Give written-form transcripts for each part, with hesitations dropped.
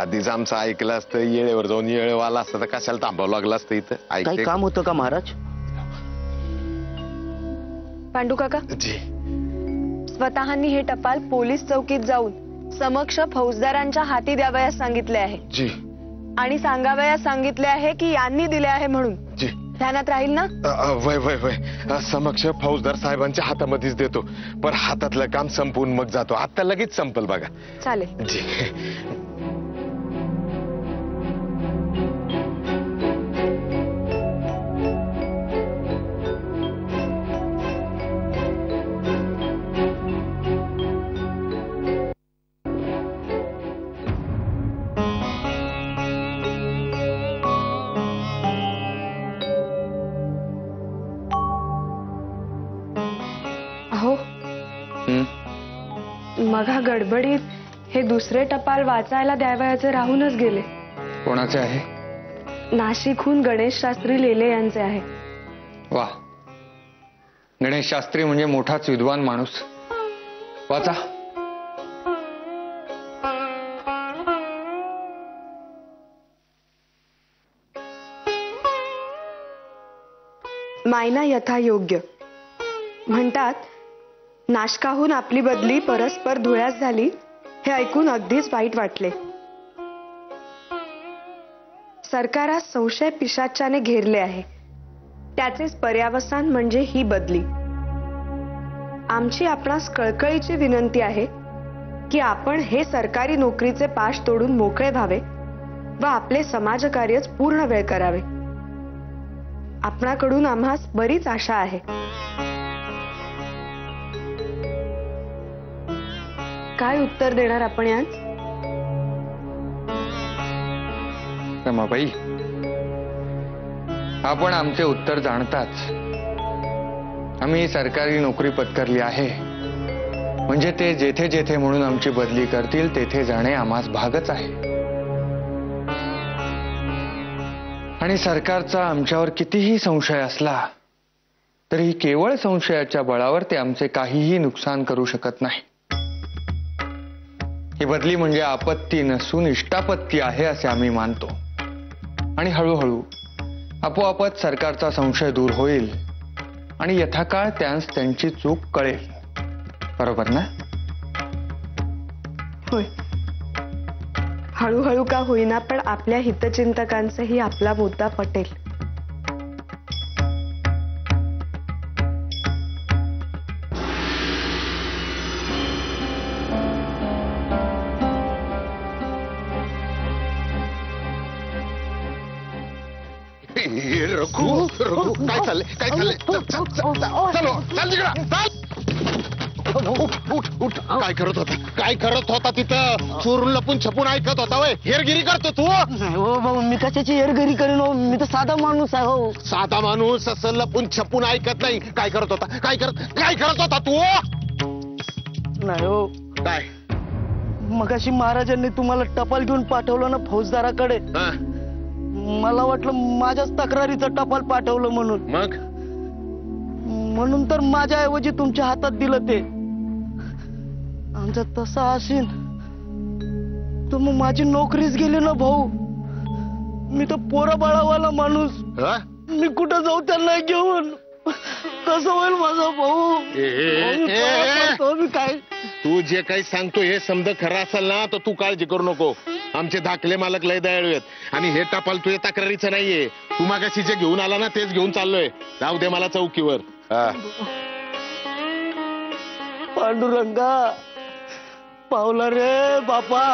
आधीच आमचं ऐकलं असतं, येळेवर जाऊन येळेवर आला असतं तर कशाला थांबावं लागलं असतं इथं. काही काम होतं का महाराज? पांडू काका, जी. स्वतःनी हे टपाल पोलीस चौकीत जाऊन समक्ष फौजदारांच्या हाती द्यावयास सांगितले आहे. जी. आणि सांगावयास सांगितले आहे की यांनी दिले आहे म्हणून. जी. ध्यानात राहील ना? वय वय वय, समक्ष फौजदार साहेबांच्या हातामध्येच देतो, पण हातातलं काम संपवून मग जातो. आता लगेच संपल बघा. चालेल. जी. अहो, मघा गडबडीत हे दुसरे टपाल वाचायला द्यावयाचे राहूनच गेले. कोणाचे आहे? नाशिकहून गणेश शास्त्री लेले यांचे आहे. वा, गणेश शास्त्री म्हणजे मोठाच विद्वान माणूस. वाचा. मायना यथायोग्य म्हणतात, नाशकाहून आपली बदली परस्पर धुळ्यास झाली हे ऐकून अगदीच वाईट वाटले. सरकारास संशय पिशाच्याने घेरले आहे, त्याचेच पर्यावसान म्हणजे ही बदली. आमची आपणास कळकळीची विनंती आहे की आपण हे सरकारी नोकरीचे पाश तोडून मोकळे व्हावे व आपले समाजकार्यच पूर्ण वेळ करावे. आपणाकडून आम्हास बरीच आशा आहे. काय उत्तर देणार आपण यात? रमाबाई, आपण आमचे उत्तर जाणताच. आम्ही सरकारी नोकरी पत्करली आहे म्हणजे ते जेथे जेथे म्हणून आमची बदली करतील तेथे जाणे आम्हास भागच आहे. आणि सरकारचा आमच्यावर कितीही संशय असला तरी केवळ संशयाच्या बळावर ते आमचे काहीही नुकसान करू शकत नाही. ही बदली म्हणजे आपत्ती नसून इष्टापत्ती आहे असे आम्ही मानतो. आणि हळूहळू आपोआपच सरकारचा संशय दूर होईल आणि यथाकाळ त्यांस त्यांची चूक कळेल. बरोबर ना? होय, हळूहळू का होईना पण आपल्या हितचिंतकांचाही आपला मुद्दा पटेल. रघु, रघु, काय चाललंय? काय चाललंय? चलो, चल तिकडं, चल. उठ, उठ. काय करत होता? काय करत होता तिथं? चोरून लपून छपून ऐकत होता वय? हेरगिरी करतो तू? हो भाऊ, मी कशाची हेरगिरी करीन हो, मी तर साधा माणूस आहे हो. साधा माणूस असं लपून छपून ऐकत नाही. काय करत होता? काय करत होता तू? नाही हो. काय? मगाशी महाराजांनी तुम्हाला टपाल घेऊन पाठवलं ना फौजदाराकडे. मला वाटलं माझ्याच तक्रारीचं टपाल पाठवलं म्हणून तर माझ्या ऐवजी तुमच्या हातात दिलं ते. आमचा तसा असेल तर मग माझी नोकरीच गेली ना भाऊ. मी तर पोरा बाळावाला माणूस, मी कुठं जाऊ त्यांना घेऊन? कसं होईल माझा भाऊ? मी काय, तू जे काही सांगतो हे समज खरं असेल ना तर तू काळजी करू नको. आमचे धाकले मालक लय दयाळू आहेत आणि हे टपाल तुझ्या तक्रारीचं नाहीये. तू मागाशी जे घेऊन आला ना तेच घेऊन चाललोय. जाऊ दे मला चौकीवर. पांडुरंगा पावला रे बापा.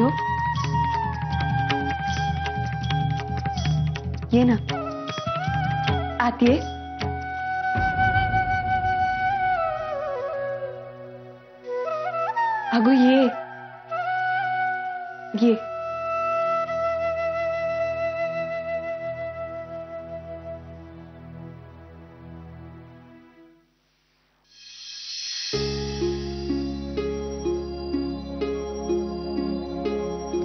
भैयो ये ना, आत ये. अगो ये ये.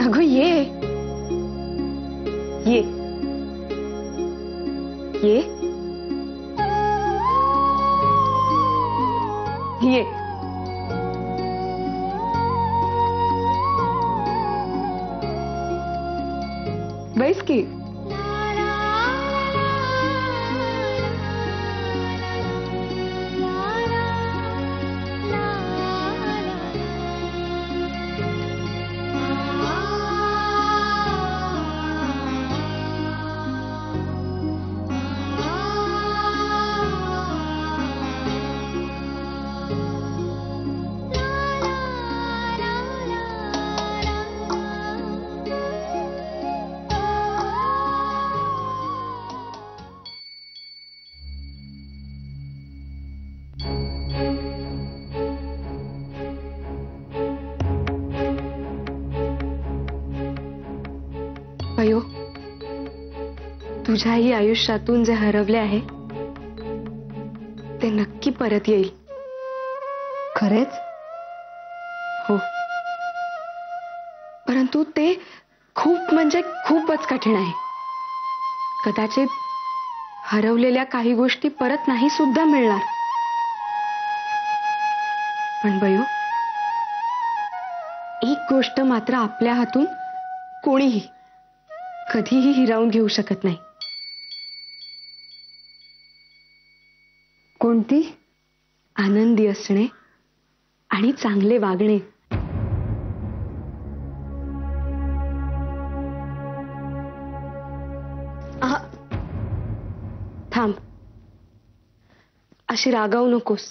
अगो ये ये ये ये. बैस की. भैयो तुझ्याही आयुष्यातून जे हरवले आहे ते नक्की परत येईल. खरेच? हो, परंतु ते खूप म्हणजे खूपच कठीण आहे. कदाचित हरवलेल्या काही गोष्टी परत नाही सुद्धा मिळणार. पण भैयो एक गोष्ट मात्र आपल्या हातून कोणीही कधीही हिरावून घेऊ शकत नाही. कोणती? आनंदी असणे आणि चांगले वागणे. थांब, अशी रागावू नकोस.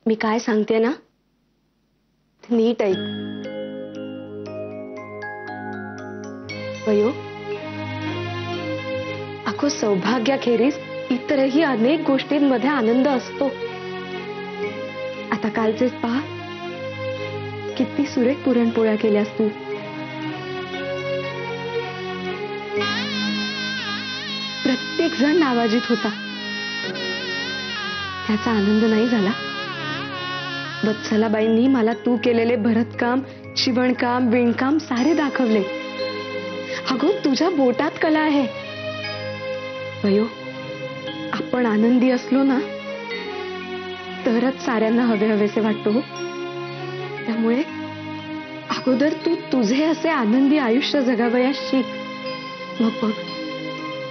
मी काय सांगते ना नीट ऐक. वयो अगो सौभाग्याखेरीज इतरही अनेक गोष्टींमध्ये आनंद असतो. आता कालचेच पहा, किती सुरेख पुरणपोळ्या केल्यास तू. प्रत्येक जण नावाजीत होता. त्याचा आनंद नाही झाला. वत्सलाबाईंनी मला तू केलेले भरतकाम, शिवणकाम, विणकाम सारे दाखवले. अगो तुझ्या बोटात कला आहे. वयो आपण आनंदी असलो ना तरच साऱ्यांना हवे हवेसे वाटतो. त्यामुळे अगोदर तू तुझे असे आनंदी आयुष्य जगावयास शिक. मग बघ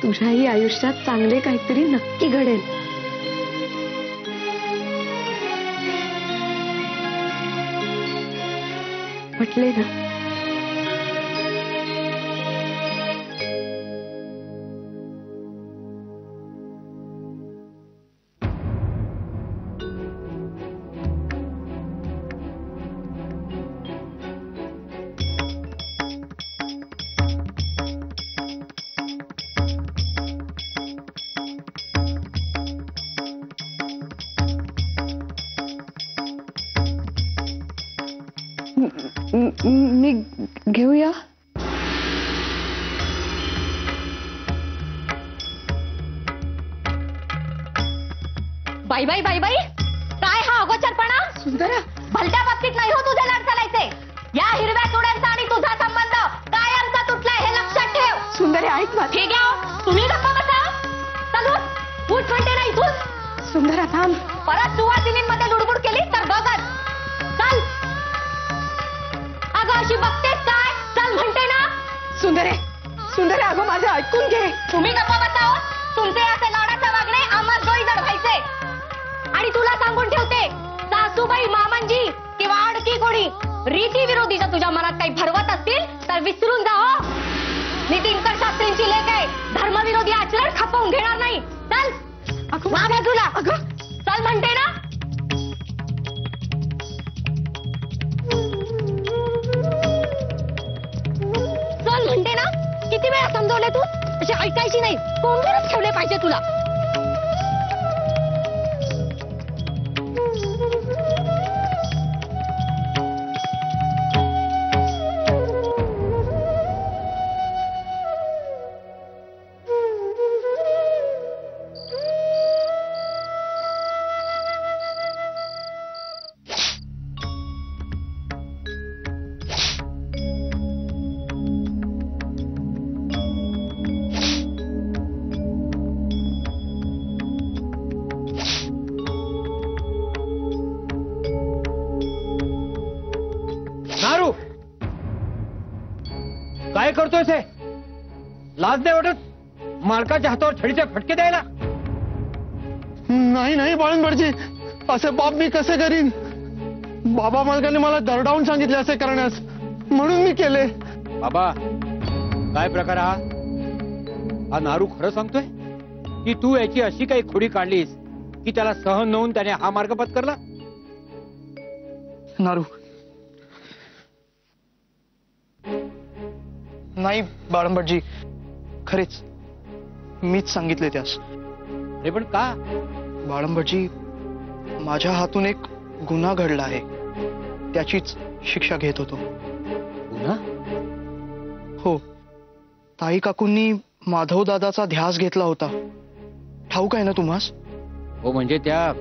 तुझ्याही आयुष्यात चांगले काहीतरी नक्की घडेल. म्हटले ना. मी घेऊया. बाई बाई बाई बाई, काय हा अगोचरपणा? सुंदरा, भलत्या बाबतीत नाही हो तुझे लाड चालायचे. या हिरव्या चुड्यांचा आणि तुझा संबंध कायमचा तुटलाय हे लक्षात ठेव. सुंदरे ऐक मला. हे घ्या, तुम्ही गप्पा बसा. चलून उठ म्हणते नाही तू. सुंदरा थांब. परत सुवासिनींमध्ये लुडबुड केली तर बघत. चल. अगं अशी बघतेस काय? चल म्हणते ना. सुंदरे सुंदरे अगं माझं ऐकून घे. तुम्ही गप्पा बसाव. तुमचे असे लाडाचे वागणे आम्हाला डोईजड व्हायचे. आणि तुला सांगून ठेवते, सासूबाई, मामांजी किंवा आणखी कोणी रीती विरोधीच्या तुझ्या मनात काही भरवत असतील तर विसरून जा. हो, नितीनकर शास्त्रींची लेक आहे. धर्मविरोधी आचरण खपवून घेणार नाही. चल बाजूला. अगं चल म्हणते ना. किती वेळा समजवलंय तू? अशी ऐकायची नाही, कोंबडीच ठेवले पाहिजे तुला. नारू, काय करतोय ते? लाज नाही वाटत मालकाच्या हातावर छडीचे फटके द्यायला? नाही नाही बाळंबडजी, असे पाप मी कसे करीन? बाबा मालकाने मला दरडावून सांगितले असे करण्यास, म्हणून मी केले. बाबा, काय प्रकार हा? हा नारू खरं सांगतोय की तू याची अशी काही खोडी काढलीस की त्याला सहन नवून त्याने हा मार्ग पत्करला? नारू, नाही बाळंबडजी, खरेच मीच सांगितले त्यास. हे पण का? बाळंबडजी, माझ्या हातून एक गुन्हा घडला आहे, त्याचीच शिक्षा घेत होतो. पुन्हा? हो, ताई काकूंनी माधव दादाचा ध्यास घेतला होता, ठाऊक आहे ना तुम्हास? हो, म्हणजे त्या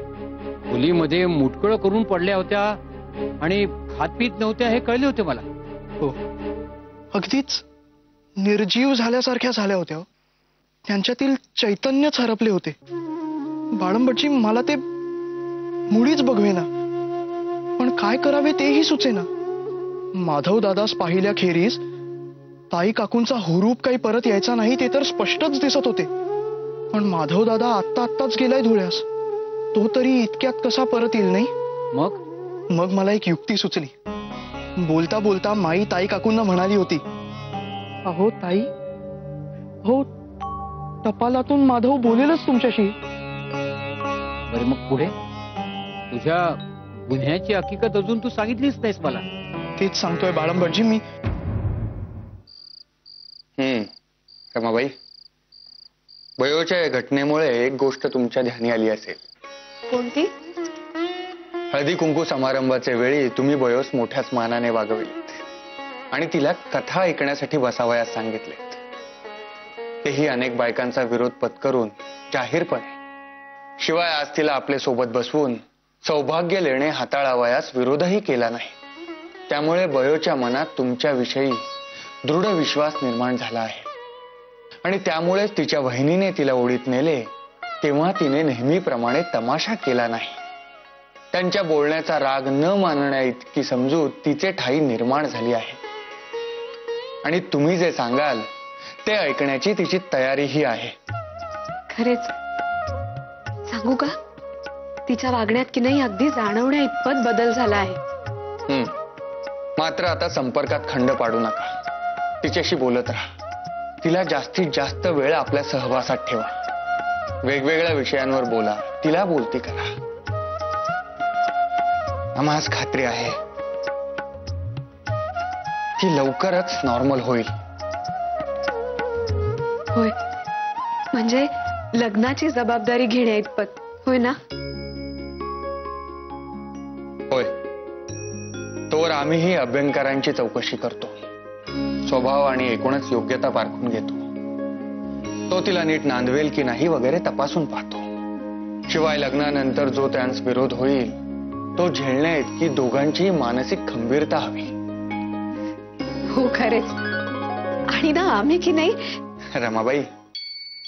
खोलीमध्ये मुटकळ करून पडल्या होत्या आणि खातपीत नव्हत्या हे कळले होते मला. हो, अगदीच निर्जीव झाल्यासारख्या झाल्या होत्या. त्यांच्यातील चैतन्यच हरपले होते. बाळंबडजी, मला ते मुळीच बघवेना, पण काय करावे तेही सुचेना. माधव दादास पाहिल्याखेरीज ताई काकूंचा हुरूप काही परत यायचा नाही ते तर स्पष्टच दिसत होते. पण माधव दादा आत्ताच गेलाय धुळ्यास, तो तरी इतक्यात कसा परत येईल नाही? मग मला एक युक्ती सुचली. बोलता बोलता माई ताई काकूंना म्हणाली होती, अहो ताई, हो टपालातून माधव बोलेलच तुमच्याशी. बरे, मग पुढे? तुझ्या गुन्ह्याची हकीकत अजून तू सांगितलीच नाहीस मला. तेच सांगतोय बाळंबडजी मी. रमाबाई, बयोच्या या घटनेमुळे एक गोष्ट तुमच्या ध्यानी आली असेल. कोणती? हळदी कुंकू समारंभाचे वेळी तुम्ही बयोस मोठ्याच मानाने वागविलेत आणि तिला कथा ऐकण्यासाठी बसावयास सांगितलेत. तेही अनेक बायकांचा विरोध पत्करून जाहीरपणे. शिवाय आज तिला आपले सोबत बसवून सौभाग्य लेणे हाताळावयास विरोधही केला नाही. त्यामुळे बयोच्या मनात तुमच्याविषयी दृढ विश्वास निर्माण झाला आहे आणि त्यामुळेच तिच्या बहिणीने तिला ओढीत नेले तेव्हा तिने नेहमीप्रमाणे तमाशा केला नाही. त्यांच्या बोलण्याचा राग न मानण्या इतकी समजूत तिचे ठाई निर्माण झाली आहे आणि तुम्ही जे सांगाल ते ऐकण्याची तिची तयारीही आहे. खरेच सांगू का, तिच्या वागण्यात की नाही अगदी जाणवण्या इतपत बदल झाला आहे. मात्र आता संपर्कात खंड पाडू नका. तिच्याशी बोलत राहा. तिला जास्तीत जास्त वेळ आपल्या सहवासात ठेवा. वेगवेगळ्या विषयांवर बोला, तिला बोलती करा. आम्हास खात्री आहे ती लवकरच नॉर्मल होईल. होय, म्हणजे लग्नाची जबाबदारी घेण्या इतपत, होय ना? होय. तोवर आम्हीही अभ्यंकरांची चौकशी करतो. स्वभाव आणि एकूणच योग्यता पारखून घेतो. तो तिला नीट नांदवेल की नाही वगैरे तपासून पाहतो. शिवाय लग्नानंतर जो त्यांस विरोध होईल तो झेलण्या इतकी दोघांची मानसिक खंबीरता हवी. हो खरेच. आणि ना आम्ही की नाही. रमाबाई,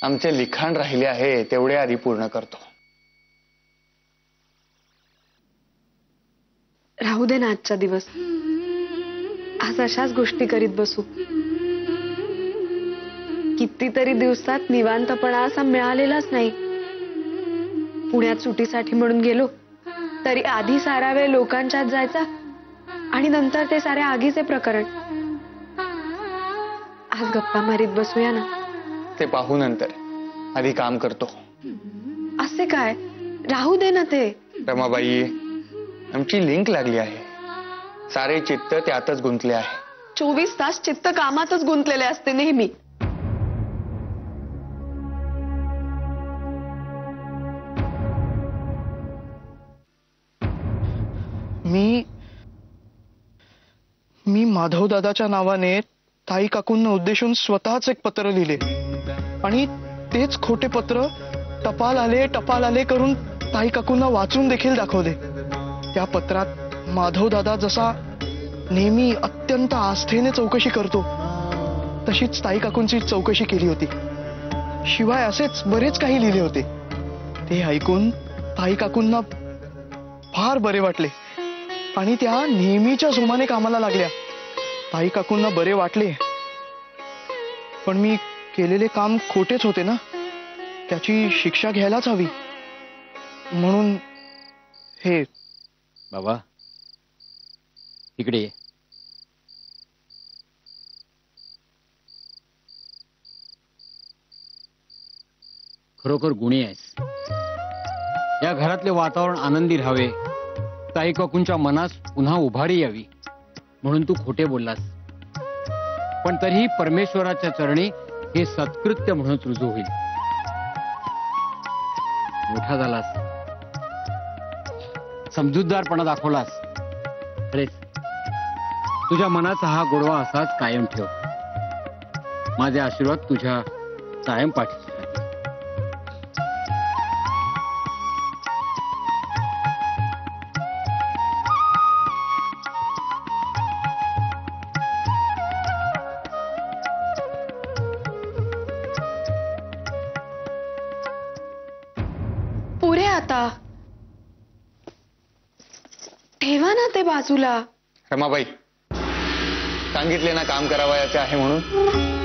आमचे लिखाण राहिले आहे तेवढे आधी पूर्ण करतो. राहू दे ना आजचा दिवस. आज अशाच गोष्टी करीत बसू. कितीतरी दिवसात निवांतपणा असा मिळालेलाच नाही. पुण्यात सुटीसाठी म्हणून गेलो तरी आधी सारा वेळ लोकांच्यात जायचा आणि नंतर ते सारे आगीचे प्रकरण. आज गप्पा मारीत बसूया ना. ते पाहू नंतर. आधी काम करतो. असे काय, राहू दे ना ते. रमाबाई, आमची लिंक लागली आहे. सारे चित्त त्यातच गुंतले आहे. 24 तास चित्त कामातच गुंतलेले असते नेहमी. मी माधव दादाच्या नावाने ताई काकूंना उद्देशून स्वतःच एक पत्र लिहिले आणि तेच खोटे पत्र टपाल आले करून ताई काकूंना वाचून देखील दाखवले. त्या पत्रात माधव दादा जसा नेहमी अत्यंत आस्थेने चौकशी करतो तशीच ताई काकूंची चौकशी केली होती. शिवाय असेच बरेच काही लिहिले होते. ते ऐकून ताई काकूंना फार बरे वाटले आणि त्या नेहमीच्या जोमाने कामाला लागल्या. ताई काकूंना बरे वाटले, पण मी केलेले काम खोटेच होते ना, त्याची शिक्षा घ्यायलाच हवी. म्हणून हे. बाबा इकडे ये. खरोखर गुणी आहेस. या घरातले वातावरण आनंदी राहावे, ताई काकूंच्या मनास पुन्हा उभारी यावी म्हणून तू खोटे बोललास, पण तरीही परमेश्वराच्या चरणी हे सत्कृत्य म्हणून रुजू होईल. मोठा झालास, समजूतदारपणा दाखवलास. खरेच तुझ्या मनाचा हा गोडवा असाच कायम ठेव. माझे आशीर्वाद तुझ्या कायम पाठीशी. पुरे आता ठेवा ना ते बाजूला. रमाबाई, सांगितले ना काम करावयाचे आहे म्हणून.